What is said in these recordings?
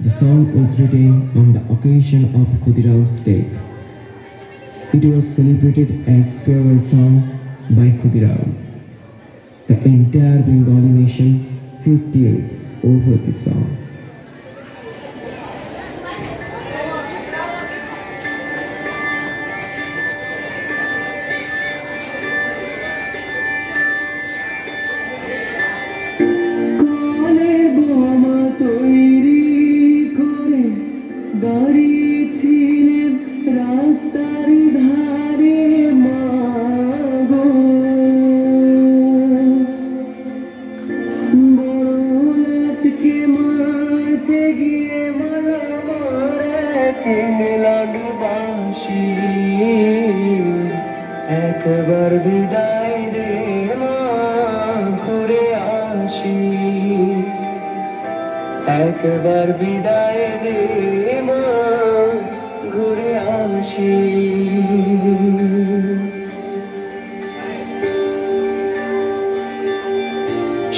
The song was written on the occasion of Khudiram's death. It was celebrated as farewell song by Khudiram. The entire Bengali nation shed tears over this song. একবার বিদায় দে মা ঘুরে আসি একবার বিদায় দে মা ঘুরে আসি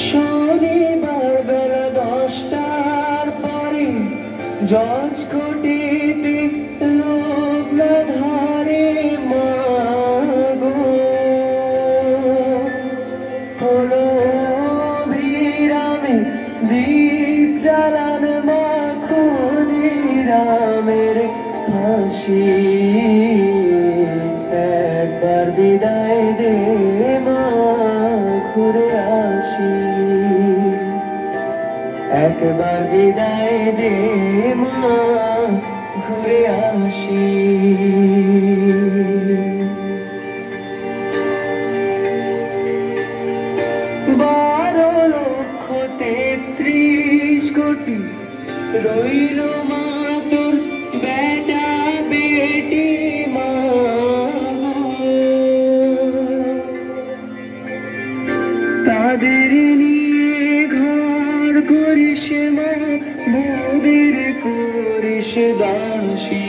শনিবার বেলা 10টার পরে জজ কোর্টেতে লোক না ধারে মা দীপ জ্বালান মা ক্ষুদিরামের হাসি একবার বিদায় দে মা ঘুরে আসি একবার বিদায় দে মা ঘুরে আসি 12,33 কোটি রইল মা তোর বেটা বেটি মা তাদের নিয়ে ঘর করিস মা মোদের করিস দাসী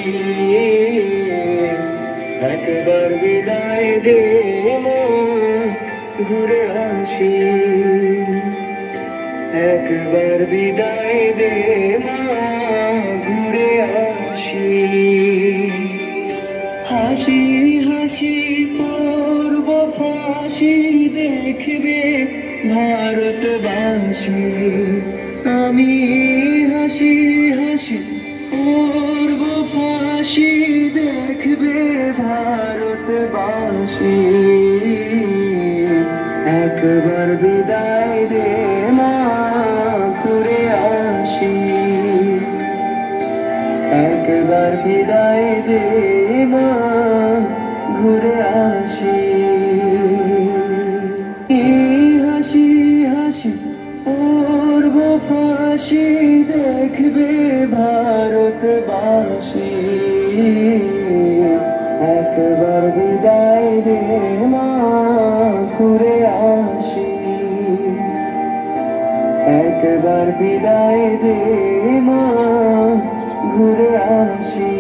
একবার বিদায় দে মা ঘুরে আসি একবার বিদায় দে মা ঘুরে আসি হাসি হাসি পূর্ব ফাঁসি দেখবে ভারতবাসী আমি হাসি হাসি পূর্ব ফাঁসি দেখবে ভারতবাসী একবার বিদায় দে মা ঘুরে আসি একবার বিদায় দে মা ঘুরে আসি হাসি হাসি পূর্ব ফাঁসি দেখবে ভারতবাসী একবার বিদায় দে মা ঘুরে আসি একবার বিদায় দে মা ঘুরে আসি